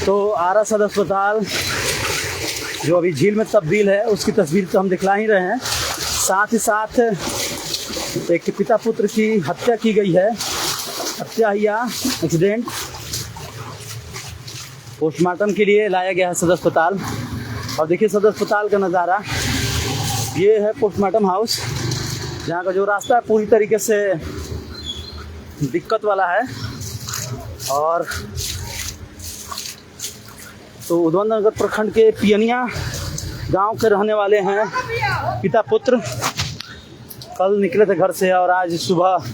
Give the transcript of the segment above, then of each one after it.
तो आरा सदर अस्पताल जो अभी झील में तब्दील है उसकी तस्वीर तो हम दिखला ही रहे हैं, साथ ही साथ एक पिता पुत्र की हत्या की गई है, हत्या या एक्सीडेंट। पोस्टमार्टम के लिए लाया गया है सदर अस्पताल। और देखिए सदर अस्पताल का नज़ारा, ये है पोस्टमार्टम हाउस, जहाँ का जो रास्ता है पूरी तरीके से दिक्कत वाला है। और तो उद्वंत नगर प्रखंड के पियनिया गांव के रहने वाले हैं पिता पुत्र। कल निकले थे घर से और आज सुबह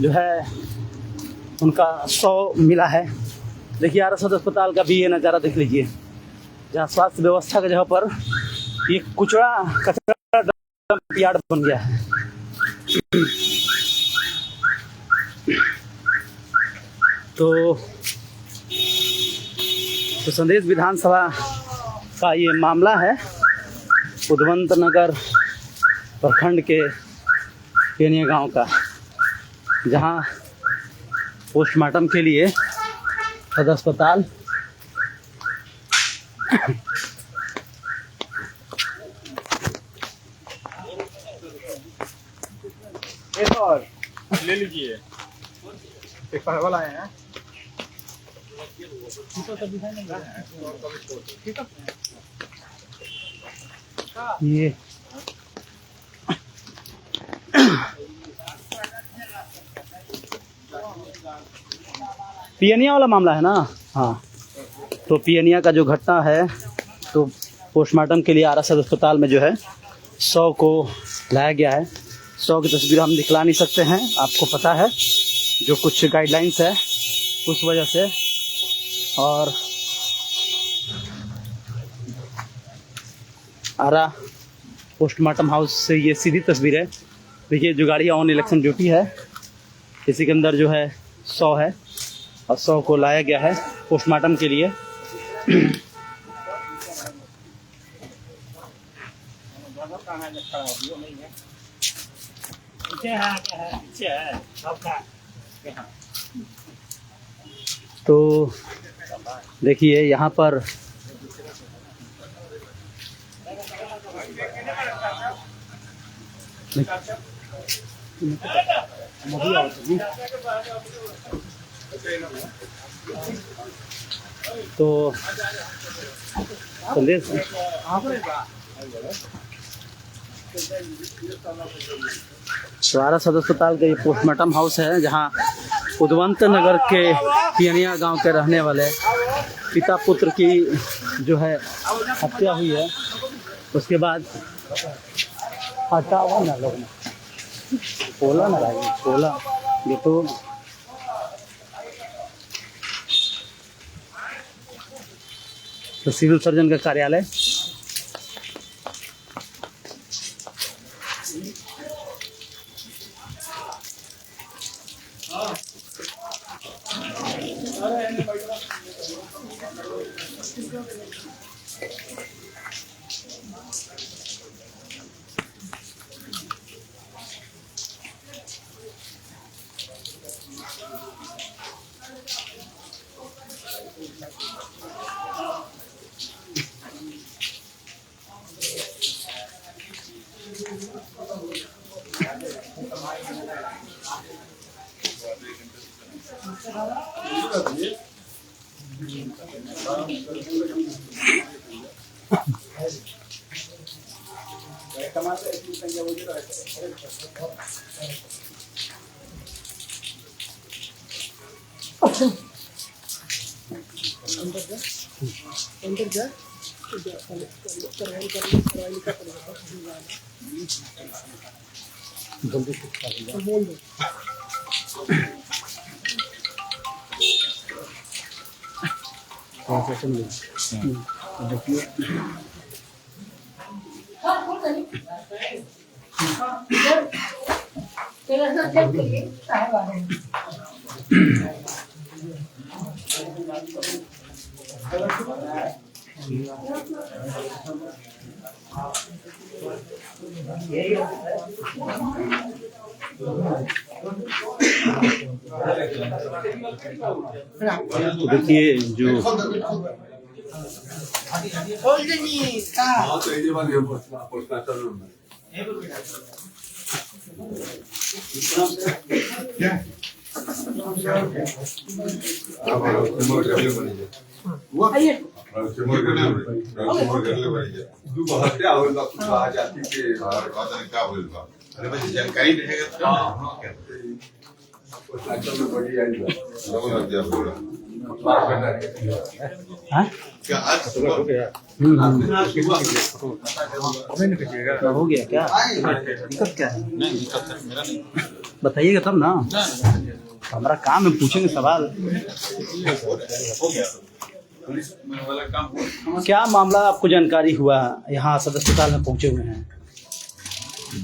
जो है उनका शव मिला है। देखिए आरा सदर अस्पताल का भी ये नज़ारा देख लीजिए, जहाँ स्वास्थ्य व्यवस्था की जगह पर ये कचरा डंप यार्ड बन गया है। तो संदेश विधानसभा का ये मामला है, उद्वंत नगर प्रखंड के पेनिया गांव का, जहां पोस्टमार्टम के लिए सदर अस्पताल एक और ले लीजिए, एक परवल आए हैं। ये पियनिया वाला मामला है ना। हाँ, तो पियनिया का जो घटना है, तो पोस्टमार्टम के लिए आरा सदर अस्पताल में जो है 100 को लाया गया है। 100 की तस्वीर हम दिखला नहीं सकते हैं, आपको पता है जो कुछ गाइडलाइंस है उस वजह से। और आरा पोस्टमार्टम हाउस से ये सीधी तस्वीर है। देखिए जो गाड़ी ऑन इलेक्शन ड्यूटी है, इसी के अंदर जो है 100 है और 100 को लाया गया है पोस्टमार्टम के लिए। तो देखिए यहाँ पर तो संदेश आरा सदर अस्पताल का ये पोस्टमार्टम हाउस है, जहाँ उद्वंत नगर के पियनिया गांव के रहने वाले पिता पुत्र की जो है हत्या हुई है। उसके बाद हटावा ना लोग पोला ना भाई, पोला ये तो सिविल सर्जन का कार्यालय। तो देखिए जो जानकारी रहेगा हाँ? क्या आज सुबह हो गया क्या? दिक्कत क्या है? नहीं दिक्कत है मेरा नहीं। बताइएगा तब ना, हमारा काम है, पूछेंगे सवाल। हो गया पुलिस वाला काम। क्या मामला आपको जानकारी हुआ? यहाँ सदर अस्पताल में पहुंचे हुए हैं।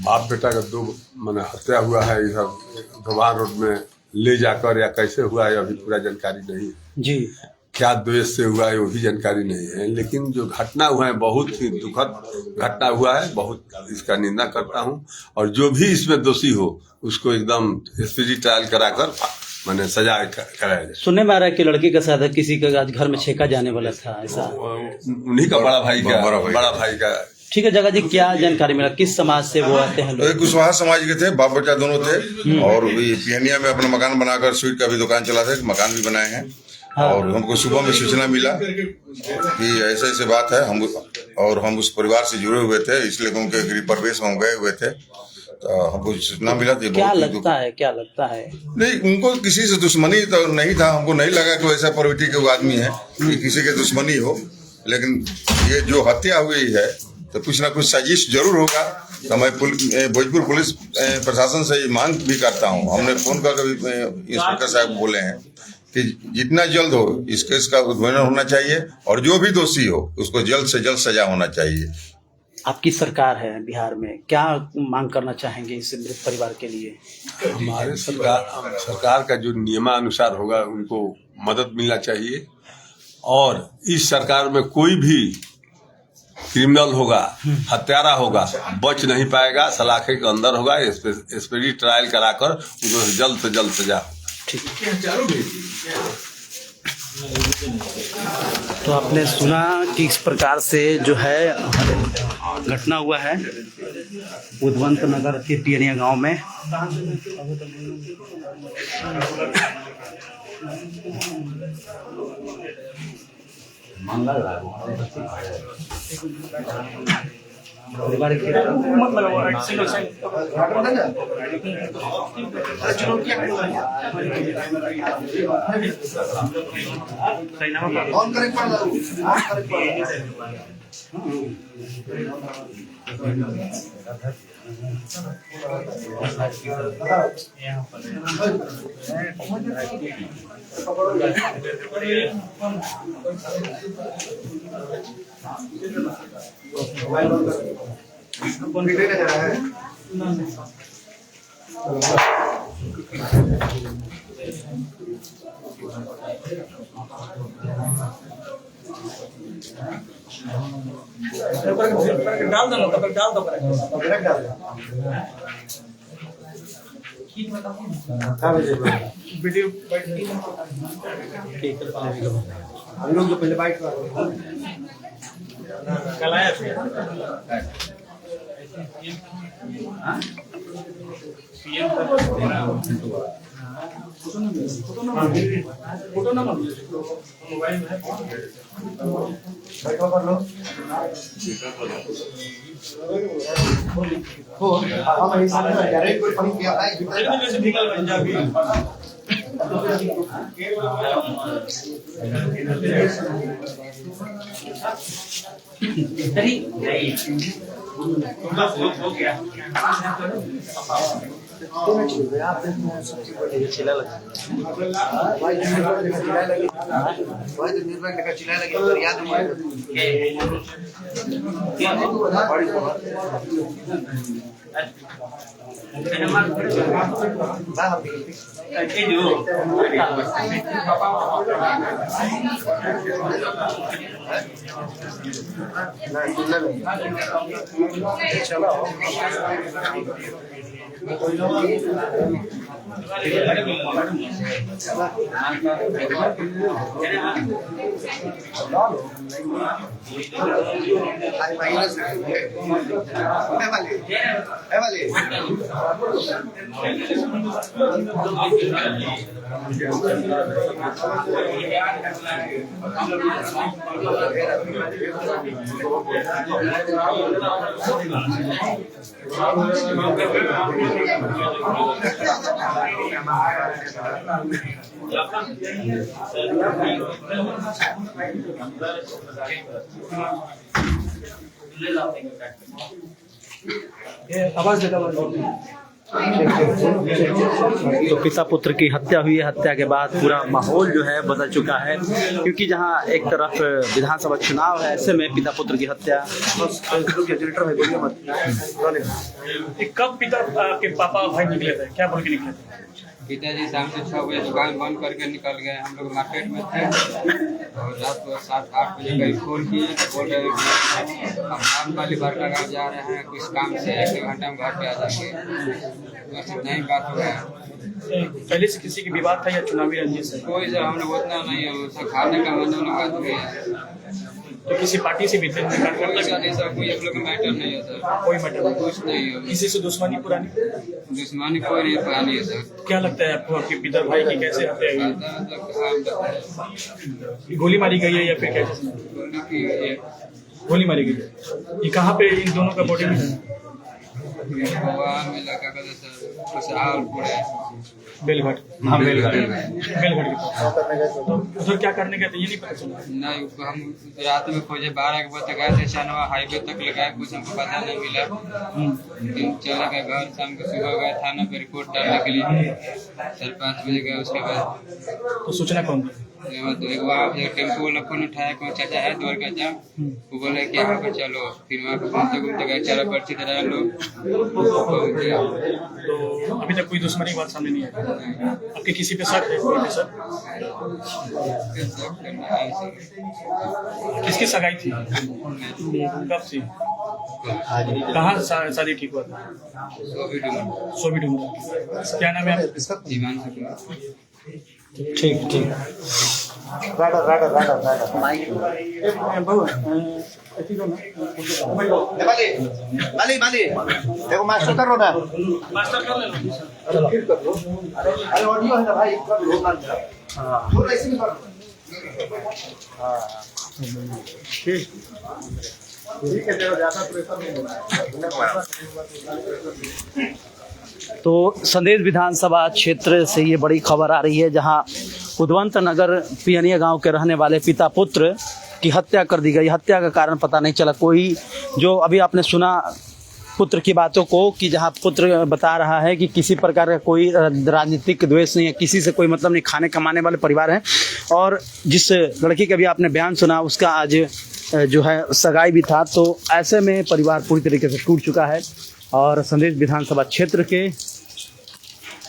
बाप बेटा का दो मैंने हत्या हुआ है इधर धोबार रोड में ले जाकर, या कैसे हुआ है अभी पूरा जानकारी नहीं है। जी, क्या द्वेष से हुआ है वो भी जानकारी नहीं है, लेकिन जो घटना हुआ है बहुत ही दुखद घटना हुआ है। बहुत इसका निंदा करता हूँ, और जो भी इसमें दोषी हो उसको एकदम स्पीडी ट्रायल कराकर मैंने सजा कराया जाए। सुनने में आ रहा है कि लड़की का साथ किसी का आज घर में छेका जाने वाला था, ऐसा? उन्हीं का बड़ा भाई का। ठीक है जगह जी, क्या जानकारी मिला? किस समाज से वो आते हैं तो लोग? एक कुशवाहा समाज के थे, बाप बेटा दोनों थे, और भी पियनिया में अपना मकान बनाकर स्वीट का भी दुकान चलाते थे, मकान भी बनाए हैं। और हमको सुबह में सूचना मिला कि ऐसे ऐसे बात है, हम उस परिवार से जुड़े हुए थे, इसलिए उनके गृह प्रवेश में हम गए हुए थे। तो हमको सूचना मिला तो क्या लगता है? नहीं, उनको किसी से दुश्मनी तो नहीं था, हमको नहीं लगा कि ऐसा प्रवृत्ति के आदमी है कि किसी के दुश्मनी हो। लेकिन ये जो हत्या हुई है तो कुछ ना कुछ साजिश जरूर होगा। तो मैं भोजपुर पुलिस प्रशासन से मांग भी करता हूँ, हमने फोन करके भी इंस्पेक्टर साहब बोले हैं कि जितना जल्द हो इस केस का उद्भवन होना चाहिए, और जो भी दोषी हो उसको जल्द से जल्द सजा होना चाहिए। आपकी सरकार है बिहार में, क्या मांग करना चाहेंगे इस मृत परिवार के लिए? हमारे सरकार का जो नियमानुसार होगा उनको मदद मिलना चाहिए, और इस सरकार में कोई भी क्रिमिनल होगा, हत्यारा होगा, बच नहीं पाएगा, सलाखे के अंदर होगा। स्पीडी ट्रायल कराकर उनको जल्द से जल्द सजा। ठीक। तो आपने सुना कि इस प्रकार से जो है घटना हुआ है बुधवंत नगर के पियनिया गांव में। डाल दो वीडियो हम लोग जो पहले बाइक कल आया फोटो नंबर मोबाइल कर लो चिल्ला लगा आवाज देता हुआ तो पिता पुत्र की हत्या हुई है। हत्या के बाद पूरा माहौल जो है बदल चुका है, क्योंकि जहां एक तरफ विधानसभा चुनाव है, ऐसे में पिता पुत्र की हत्या। कब पिता आपके पापा भाई निकले थे, क्या बोल के निकले थे? पिताजी शाम को 6 बजे दुकान बंद करके निकल गए। हम लोग मार्केट में थे और रात को 7-8 बजे कहीं फोन किए तो बोल रहे हैं कि हम धान वाली बड़का गाँव जा रहे हैं, कुछ काम से 1-2 घंटे में घर पे आ जाएंगे। बस नहीं बात हो गया। पहले से किसी की विवाद था या चुनावी रंजिश है? कोई सर हम लोग उतना नहीं है, उसका खाने का मन होना बात हुई है। तो किसी पार्टी से भी थे? कोई सर ऐसा कोई हम लोग का मैटर नहीं है सर, कोई मतलब कुछ नहीं है। किसी से दुश्मनी पुरानी? दुश्मनी कोई नहीं पुरानी है सर। क्या लगता है आपको आपके पिता भाई की कैसे हत्या हुई? मतलब गोली मारी गई है या फिर कैसे? गोली मारी गई है। ये कहाँ पे इन दोनों का बॉडी मिला? खुशहालपुर है बेलघाट। हाँ, बेलघाट। बेलघाट के पास। तो उधर क्या करने गए थे ये नहीं पता चला? नहीं, हम रात में खोजे 12 के बजे गए थे, चनवा हाईवे तक लगाए, कुछ हमको पता नहीं मिला। फिर चले गए घर, शाम को सुबह गए थाना पे रिपोर्ट डालने के लिए। 4-5 बजे गए, उसके बाद तो सूचना कौन दी? तो एक बार टेम्पो वाला फोन उठाया, कौन चाचा है द्वार का जा, वो बोले कि यहाँ पे चलो। फिर वहाँ पे घूमते घूमते गए, चारा पर्ची दे रहे लोग। तो अभी तक कोई दुश्मनी बात सामने नहीं है? आपके किसी पे शक है? कोई पे शक? किसकी सगाई थी? कब थी? कहाँ शादी ठीक हुआ था? सोबी डूंगा। क्या नाम है आपका? ठीक ठीक। देखो मास्टर कर लो ना, मास्टर कर ले। अरे ऑडियो है ना भाई, कर लो ना। हाँ ऐसे भी कर लो। ठीक है, तेरा ज्यादा प्रेशर नहीं होगा। तो संदेश विधानसभा क्षेत्र से ये बड़ी खबर आ रही है, जहां उद्वंत नगर पियनिया गांव के रहने वाले पिता पुत्र की हत्या कर दी गई। हत्या का कारण पता नहीं चला। कोई जो अभी आपने सुना पुत्र की बातों को, कि जहां पुत्र बता रहा है कि किसी प्रकार का कोई राजनीतिक द्वेष नहीं है, किसी से कोई मतलब नहीं, खाने कमाने वाले परिवार हैं। और जिस लड़की का भी आपने बयान सुना, उसका आज जो है सगाई भी था। तो ऐसे में परिवार पूरी तरीके से टूट चुका है। और संदेश विधानसभा क्षेत्र के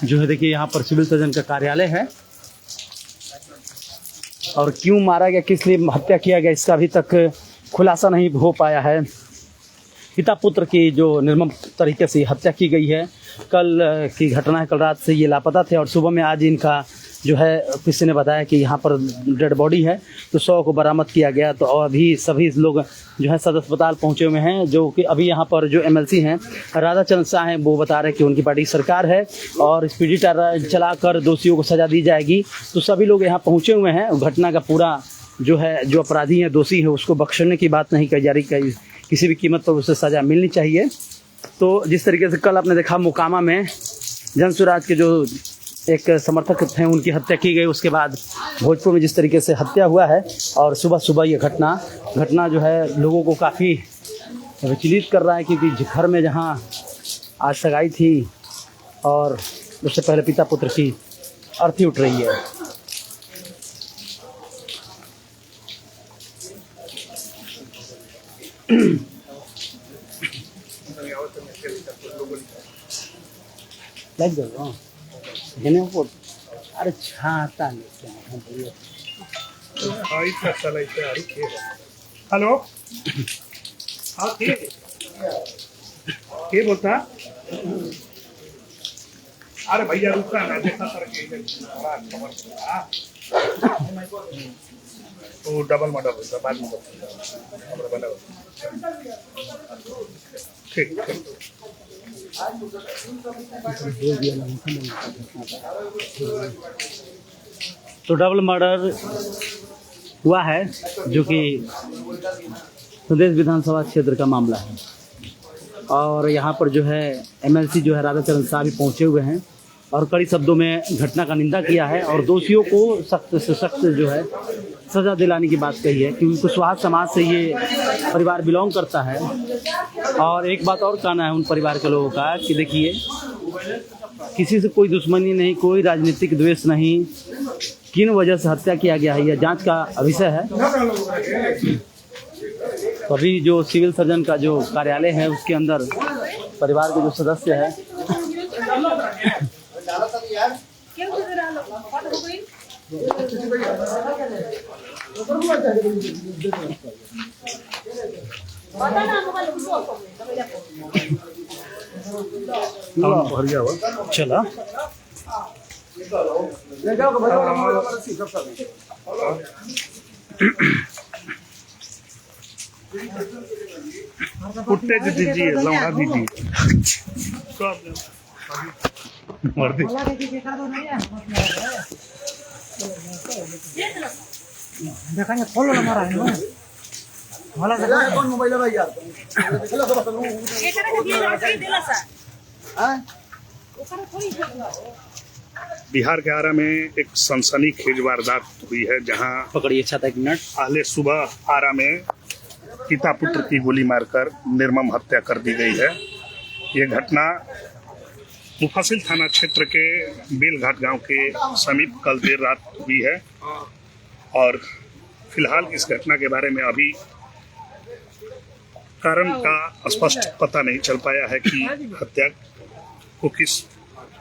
जो है, देखिए यहाँ पर सिविल सर्जन का कार्यालय है, और क्यों मारा गया, किस लिए हत्या किया गया, इसका अभी तक खुलासा नहीं हो पाया है। पिता पुत्र की जो निर्मम तरीके से हत्या की गई है। कल की घटना है, कल रात से ये लापता थे और सुबह में आज इनका जो है किसी ने बताया कि यहाँ पर डेड बॉडी है, तो 100 को बरामद किया गया। तो अभी सभी लोग जो है सदर अस्पताल पहुँचे हुए हैं, जो कि अभी यहाँ पर जो MLC हैं राधा चंद्र शाह हैं, वो बता रहे हैं कि उनकी पार्टी सरकार है और स्पीडी ट्रायल चलाकर दोषियों को सज़ा दी जाएगी। तो सभी लोग यहाँ पहुँचे हुए हैं। घटना का पूरा जो है, जो अपराधी हैं, दोषी है, उसको बख्शने की बात नहीं कही जा रही, किसी भी कीमत पर उसे सज़ा मिलनी चाहिए। तो जिस तरीके से कल आपने देखा मोकामा में जनसुराज के जो एक समर्थक थे, उनकी हत्या की गई, उसके बाद भोजपुर में जिस तरीके से हत्या हुआ है, और सुबह सुबह ये घटना जो है लोगों को काफ़ी विचलित कर रहा है, क्योंकि घर में जहां आज सगाई थी और उससे पहले पिता पुत्र की अर्थी उठ रही है। लाइट दो हेने ऊपर अरे छाता लेके हम बोलिए हेलो हाँ के बोलता अरे भैया रुका ना देखा करके वो डबल मर्डर होता बाद में ठीक तो डबल मर्डर हुआ है जो कि प्रदेश विधानसभा क्षेत्र का मामला है और यहाँ पर जो है एमएलसी जो है राधाचरण शाह भी पहुँचे हुए हैं और कड़ी शब्दों में घटना का निंदा किया है और दोषियों को सख्त से सख्त जो है सजा दिलाने की बात कही है क्योंकि कुशवाहा समाज से ये परिवार बिलोंग करता है। और एक बात और कहना है उन परिवार के लोगों का कि देखिए किसी से कोई दुश्मनी नहीं, कोई राजनीतिक द्वेष नहीं, किन वजह से हत्या किया गया है यह जांच का विषय है। तो अभी जो सिविल सर्जन का जो कार्यालय है उसके अंदर परिवार के जो सदस्य है चला फुटेज दीजिए लौड़ा दीजिए मर्दी देखा खोलो ना मारा है वाला कौन मोबाइल है भाई यार चलो सब लोग एकरा के दिए लॉटरी देला सा हां ओकरा थोड़ी बिहार के आरा में एक सनसनीखेज वारदात हुई है जहां पकड़िए छाता एक मिनट। पहले सुबह आरा में पिता पुत्र की गोली मारकर निर्मम हत्या कर दी गई है। ये घटना मुफस्सिल थाना क्षेत्र के बेलघाट गांव के समीप कल देर रात हुई है और फिलहाल इस घटना के बारे में अभी कारण का स्पष्ट पता नहीं चल पाया है कि हत्या को किस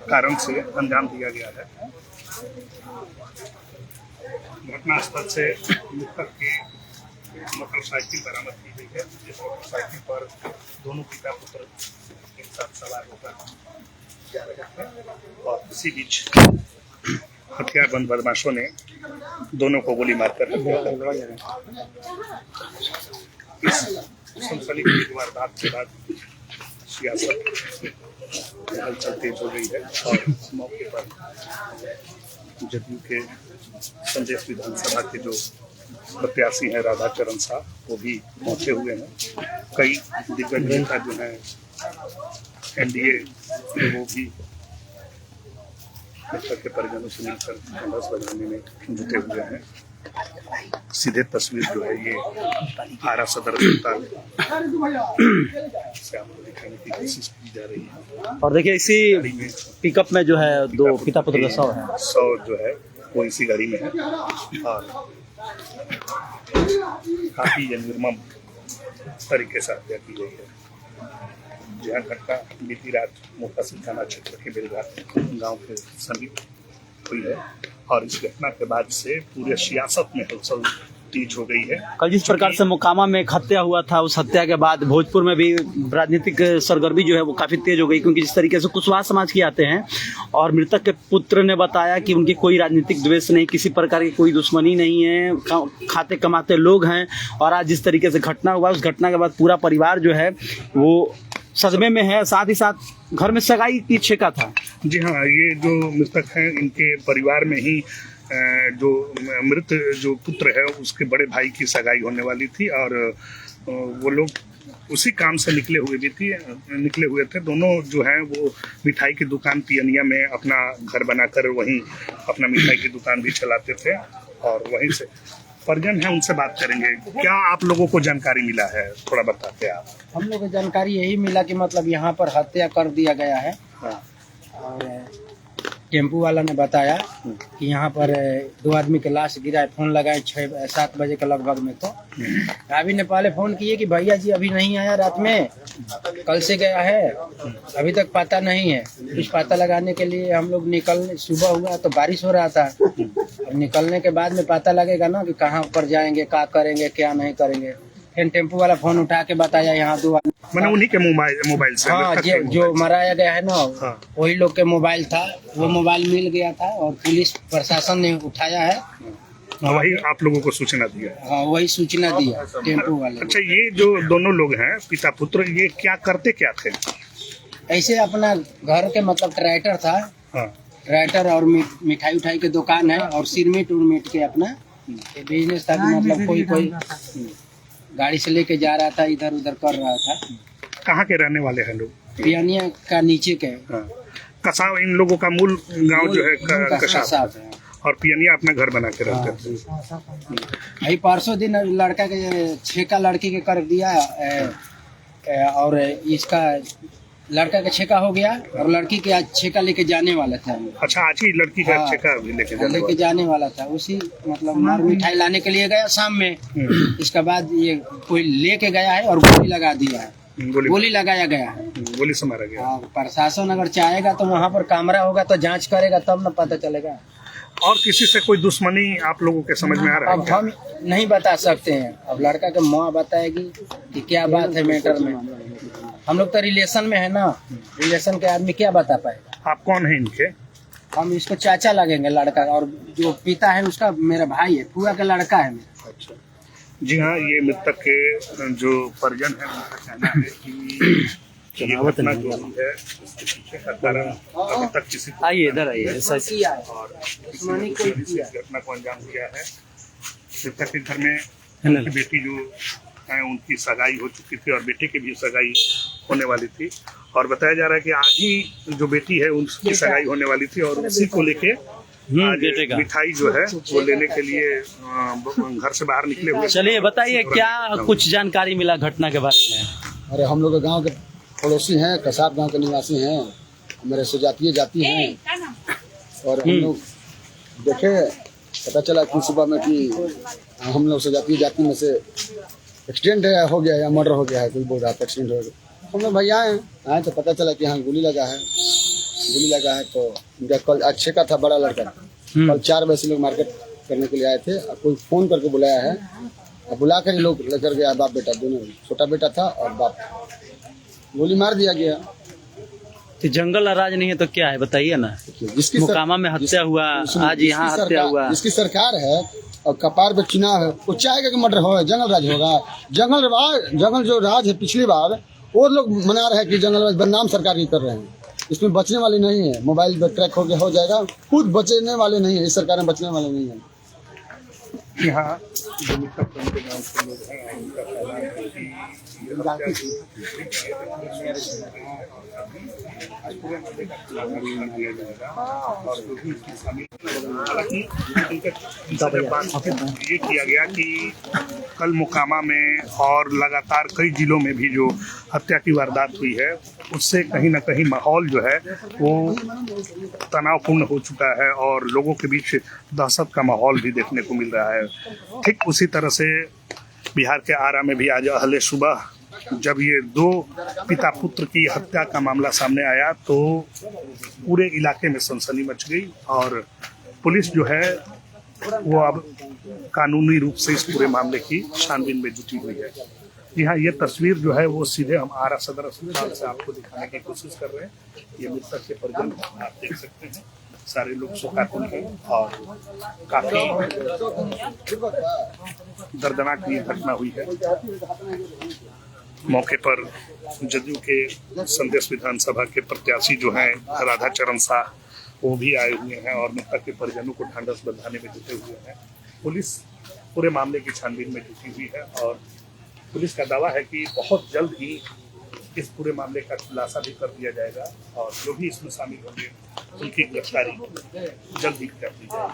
कारण से अंजाम दिया गया है। घटनास्थल से मृतक की मोटरसाइकिल बरामद की गई है। इस मोटरसाइकिल पर दोनों पिता पुत्र एक साथ सवार होकर जा रहे थे और इसी बीच हथियारबंद बदमाशों ने दोनों को गोली मारकर हत्या कर दी। इस सनसनीखेज वारदात के बाद सियासत हलचल तेज हो गई है और मौके पर जदयू के संदेश विधानसभा के जो प्रत्याशी हैं राधाचरण शाह वो भी पहुंचे हुए हैं। कई दिग्गज नेता जो हैं एनडीए वो भी मृतक के परिजनों से मिलकर संघर्ष बजाने में जुटे हुए हैं। सीधे तस्वीर जो है ये आरा सदर अस्पताल से आपको दिखाने की कोशिश की जा रही है। और देखिए इसी पिकअप में जो है दो पिता पुत्र का शव है। शव जो है वो इसी गाड़ी में है और काफी निर्मम तरीके से हत्या की गई है। यह घटना बीती रात मुफस्सिल थाना क्षेत्र के बेलघाट गांव के समीप हुई है और इस घटना के बाद से पूरे सियासत में हलचल तेज हो गई है। कल जिस प्रकार से मोकामा में एक हत्या हुआ था उस हत्या के बाद भोजपुर में भी राजनीतिक सरगर्मी जो है वो काफी तेज हो गई क्योंकि जिस तरीके से कुशवाहा समाज के आते हैं और मृतक के पुत्र ने बताया कि उनकी कोई राजनीतिक द्वेष नहीं, किसी प्रकार की कोई दुश्मनी नहीं है, खाते कमाते लोग हैं। और आज जिस तरीके से घटना हुआ उस घटना के बाद पूरा परिवार जो है वो सदमे में है, साथ ही साथ घर में सगाई की छेका था। जी हाँ, ये जो मृतक हैं इनके परिवार में ही जो मृत जो पुत्र है उसके बड़े भाई की सगाई होने वाली थी और वो लोग उसी काम से निकले हुए थे। दोनों जो हैं वो मिठाई की दुकान पियनिया में अपना घर बनाकर वहीं अपना मिठाई की दुकान भी चलाते थे और वहीं से परिजन है उनसे बात करेंगे। क्या आप लोगों को जानकारी मिला है, थोड़ा बताते हैं आप। हम लोग को जानकारी यही मिला कि मतलब यहाँ पर हत्या कर दिया गया है हाँ। और टेम्पू वाला ने बताया कि यहाँ पर 2 आदमी के लाश गिरा है। फोन लगाए 6-7 बजे के लगभग में, तो अभी ने पहले फोन किए कि भैया जी अभी नहीं आया, रात में कल से गया है, अभी तक पता नहीं है। कुछ पता लगाने के लिए हम लोग निकलने, सुबह हुआ तो बारिश हो रहा था, अब निकलने के बाद में पता लगेगा ना कि कहाँ पर जाएंगे, क्या करेंगे, क्या नहीं करेंगे। फिर टेम्पू वाला फोन उठा के बताया यहाँ 2 आदमी, मैंने उन्हीं के मोबाइल से, हाँ, जो मराया गया है ना, हाँ। वही लोग के मोबाइल था, वो मोबाइल मिल गया था और पुलिस प्रशासन ने उठाया है। वही आप लोगों को सूचना दिया? हाँ, वही सूचना दिया टेम्पू वाले। अच्छा, ये जो दोनों लोग हैं पिता पुत्र, ये क्या करते क्या थे? ऐसे अपना घर के मतलब ट्रैक्टर था, हाँ। ट्रैक्टर और मिठाई उठाई के दुकान है और सिरमिट उर्मिट के अपना बिजनेस था। मतलब कोई गाड़ी से लेके जा रहा था, इधर उधर कर रहा था। कहाँ के रहने वाले हैं लोग? पियनिया का नीचे के। हाँ। कसाव इन लोगों का मूल गांव जो है कसाव है, और पियनिया अपना घर बना के रहते थे। यही परसों दिन लड़का के छेका लड़की के कर दिया और इसका लड़का का छेका हो गया और लड़की के आज छेका लेके जाने वाला था। अच्छा, आज ही लड़की का छेका भी लेके जाने वाला था। उसी मतलब मार मिठाई लाने के लिए गया शाम में। इसके बाद ये कोई लेके गया है और गोली लगा दिया है, गोली लगाया गया है, गोली से मारा गया। प्रशासन अगर चाहेगा तो वहाँ पर कैमरा होगा तो जांच करेगा तब न पता चलेगा। और किसी से कोई दुश्मनी आप लोगों के समझ में आ रहा है? अब हम नहीं बता सकते हैं, अब लड़का के माँ बताएगी कि क्या बात है मैटर में। हम लोग तो रिलेशन में है ना, रिलेशन के आदमी क्या बता पाएगा। आप कौन है इनके? हम इसको चाचा लगेंगे लड़का, और जो पिता है उसका मेरा भाई है, फूआ का लड़का है मेरा। अच्छा जी हाँ, ये मृतक के जो परिजन है उनका कहना है कि ये घटना जो हुई है उसके पीछे का कारण अभी तक किसी को आइए इधर आइए, और किसी ने इस घटना को अंजाम दिया है। मृतक के घर में उनकी बेटी जो है उनकी सगाई हो चुकी थी और बेटे की भी सगाई होने वाली थी, और बताया जा रहा है कि आज ही जो बेटी है उनकी सगाई होने वाली थी और उसी को लेके मिठाई जो है वो लेने के लिए घर से बाहर निकले हुए। चलिए बताइए क्या कुछ जानकारी मिला घटना के बारे में? अरे हम लोग गांव के पड़ोसी हैं, कसाब गांव के निवासी हैं, मेरे सुजातीय जाति हैं, और हम लोग देखे पता चला कि सुबह में कि हम लोग सुजातीय जाति में से एक्सीडेंट हो गया या मर्डर हो गया है, कोई बोल रहा था एक्सीडेंट हो गया। हम लोग भैया आए तो पता चला कि यहाँ गोली लगा है। तो उनका कल अच्छे का था, बड़ा लड़का, कल 4 बजे से लोग मार्केट करने के लिए आए थे और कोई फोन करके बुलाया है, और बुला कर लोग लेकर गया बाप बेटा दोनों, छोटा बेटा था और बाप, गोली मार दिया गया। तो जंगल राज नहीं है तो क्या है बताइए ना। जिसकी मोकामा में हत्या हुआ, आज यहाँ हत्या हुआ। जिसकी सरकार है और कपार पे चुनाव है, वो चाहेगा कि मर्डर हो, जंगल राज होगा। जंगल जो राज है पिछली बार, वो लोग मना रहे हैं कि जंगल राज बदनाम सरकार की कर रहे हैं। इसमें बचने वाली नहीं है, मोबाइल पर ट्रैक हो जाएगा, खुद बचने वाले नहीं है, इस सरकार में बचने वाले नहीं है। यहाँ जो मृतक के गाँव के लोग हैं उनका कहना है कि ये किया गया कि कल मोकामा में और लगातार कई जिलों में भी जो हत्या की वारदात हुई है उससे कहीं ना कहीं माहौल जो है वो तनावपूर्ण हो चुका है और लोगों के बीच दहशत का माहौल भी देखने को मिल रहा है। ठीक उसी तरह से बिहार के आरा में भी आज अहले सुबह जब ये 2 पिता पुत्र की हत्या का मामला सामने आया तो पूरे इलाके में सनसनी मच गई और पुलिस जो है वो अब कानूनी रूप से इस पूरे मामले की छानबीन में जुटी हुई है। जी हाँ, ये तस्वीर जो है वो सीधे हम आरा सदर अस्पताल से आपको दिखाने की कोशिश कर रहे हैं। ये मृतक के परिजन आप देख सकते हैं, सारे लोग शोकाकुल हैं और काफी दर्दनाक ये घटना हुई है। मौके पर जदयू के संदेश विधानसभा के प्रत्याशी जो हैं राधा चरण शाह वो भी आए हुए हैं और मृतक के परिजनों को ढांढस बंधाने में जुटे हुए हैं। पुलिस पूरे मामले की छानबीन में जुटी हुई है और पुलिस का दावा है कि बहुत जल्द ही इस पूरे मामले का खुलासा भी कर दिया जाएगा और जो भी इसमें शामिल होंगे उनकी गिरफ्तारी जल्द ही कर दी जाएगी।